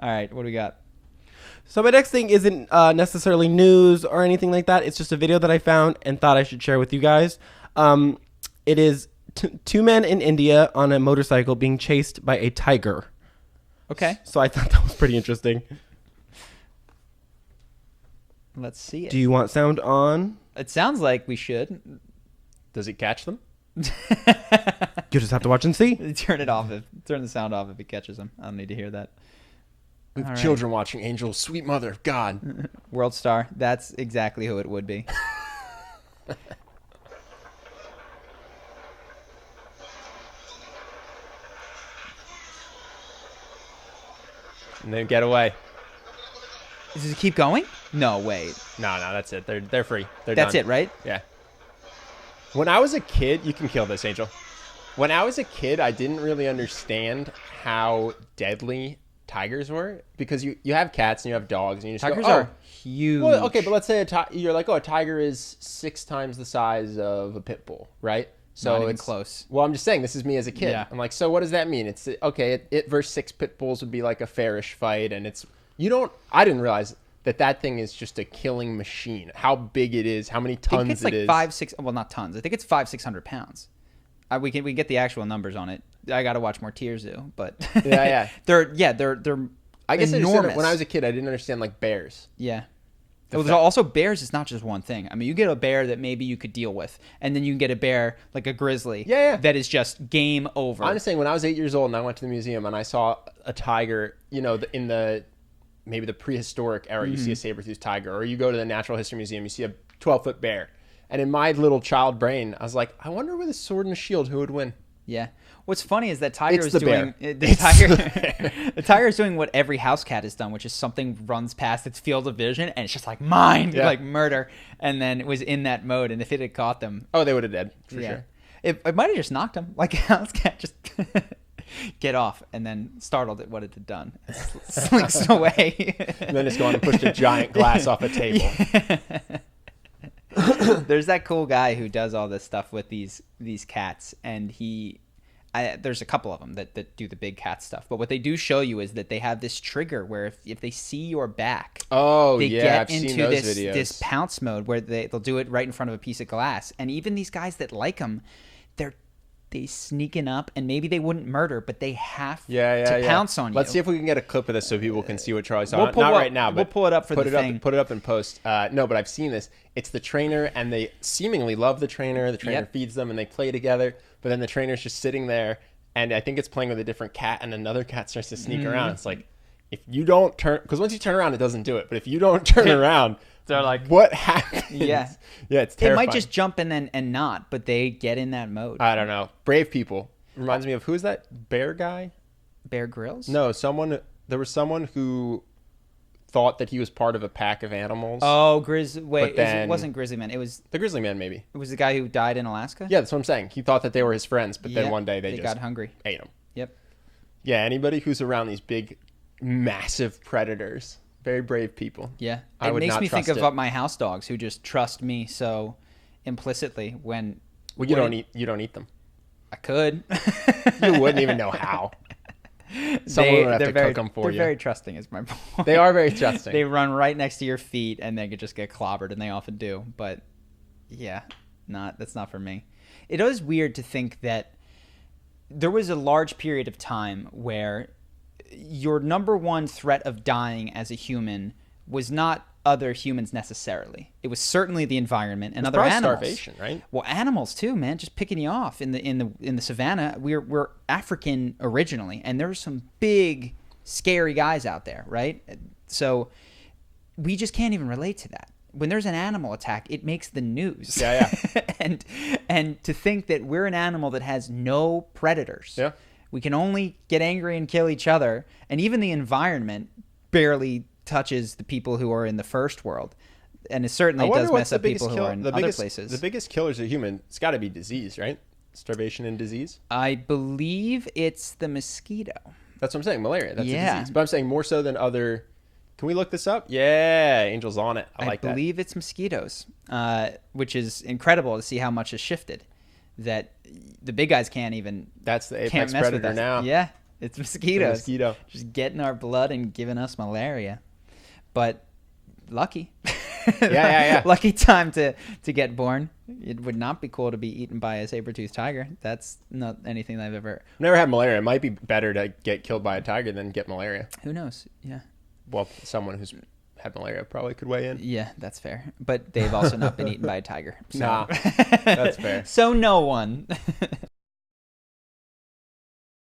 All right, what do we got? So my next thing isn't necessarily news or anything like that. It's just a video that I found and thought I should share with you guys. It is two men in India on a motorcycle being chased by a tiger. Okay. So I thought that was pretty interesting. Let's see it. Do you want sound on? It sounds like we should. Does it catch them? You just have to watch and see. Turn it off. Turn the sound off if it catches them. I don't need to hear that. With All right. children watching Angel, sweet mother of God. World Star. That's exactly who it would be. And then get away. Does it keep going? No, wait. No, that's it. They're free. That's done. it, right? Yeah. When I was a kid, you can kill this, Angel. When I was a kid, I didn't really understand how deadly tigers were because you have cats and you have dogs and you just Tigers go, are huge. Well, okay, but let's say you're like, a tiger is 6 times the size of a pit bull, right? So Not even it's close. Well, I'm just saying this is me as a kid. Yeah. I'm like, so what does that mean? It's okay. It versus 6 pit bulls would be like a fairish fight, and I didn't realize that thing is just a killing machine. How big it is, how many I think tons it's like it is. 500-600. Well, not tons. I think it's 500-600 pounds. We get the actual numbers on it. I got to watch more Tears Zoo, but Yeah. they're I guess enormous. when I was a kid, I didn't understand like bears. Yeah. There's also bears. It's not just one thing. I mean, you get a bear that maybe you could deal with, and then you can get a bear like a grizzly. Yeah. That is just game over. I'm just saying, when I was 8 years old and I went to the museum and I saw a tiger, in the maybe the prehistoric era, you see a saber-toothed tiger, or you go to the Natural History Museum, you see a 12-foot bear. And in my little child brain, I was like, I wonder with a sword and a shield who would win. Yeah. What's funny is that tiger It's is the doing bear. the tiger is doing what every house cat has done, which is something runs past its field of vision and it's just like mine, Yeah. like murder. And then it was in that mode, and if it had caught them, Oh, they would have dead, for sure. it might have just knocked them. Like a house cat just get off, and then startled at what it had done. It slinks away. And then it's gone and pushed a giant glass off a table. There's that cool guy who does all this stuff with these cats, and there's a couple of them that do the big cat stuff. But what they do show you is that they have this trigger where if they see your back, Oh, they yeah, get I've into seen those this videos. this pounce mode where they'll do it right in front of a piece of glass. And even these guys that like them, they sneaking up, and maybe they wouldn't murder, but they have to pounce on you. Let's see if we can get a clip of this so people can see what Charlie saw. We'll pull Not up- right now, but we'll pull it up for put the it thing. Up, put it up in post. No, but I've seen this. It's the trainer, and they seemingly love the trainer. The trainer Yep. feeds them, and they play together. But then the trainer's just sitting there, and I think it's playing with a different cat, and another cat starts to sneak around. It's like, if you don't turn, because once you turn around, it doesn't do it. But if you don't turn around, They're like, what happens? Yeah. Yeah, it's it terrifying. might just jump and not, but they get in that mode. I don't know. Brave people. Reminds me of, who's that bear guy? Bear Grylls? No, there was someone who thought that he was part of a pack of animals. Oh, But then- it wasn't Grizzly Man. It was The grizzly man, maybe. the guy who died in Alaska? Yeah, that's what I'm saying. He thought that they were his friends, but then Yep. one day they just got hungry. ate him. Yep. Yeah, anybody who's around these big, massive predators, very brave people. Yeah. I It would makes not me think trust of it. my house dogs who just trust me so implicitly when Well, you don't eat them. I could. You wouldn't even know how. Someone would have to cook them for they're you. very trusting is my point. They are very trusting. They run right next to your feet and they could just get clobbered, and they often do. But yeah, that's not for me. It is weird to think that there was a large period of time where your number one threat of dying as a human was not other humans necessarily. It was certainly the environment and other probably animals. starvation, right? Well, animals too, man. Just picking you off in the savannah. We're African originally, and there's some big, scary guys out there, right? So we just can't even relate to that. When there's an animal attack, it makes the news. Yeah. and to think that we're an animal that has no predators. Yeah. We can only get angry and kill each other, and even the environment barely touches the people who are in the first world, and it certainly does mess up people who are in other places. The biggest killers of human, it's got to be disease, right? Starvation and disease. I believe it's the mosquito. That's what I'm saying. Malaria. That's a Yeah. disease. But I'm saying more so than other. Can we look this up? Yeah, Angel's on it. I like that. I believe it's mosquitoes, which is incredible to see how much has shifted. That the big guys can't even That's the can't apex mess with predator us. now. Yeah, It's mosquitoes. Mosquito. Just getting our blood and giving us malaria. But lucky. Yeah. Lucky time to get born. It would not be cool to be eaten by a saber-toothed tiger. That's not anything that I've ever... Never had malaria. It might be better to get killed by a tiger than get malaria. Who knows? Yeah. Well, someone who's had malaria probably could weigh in. Yeah, that's fair. But they've also not been eaten by a tiger. So. Nah, that's fair. So no one.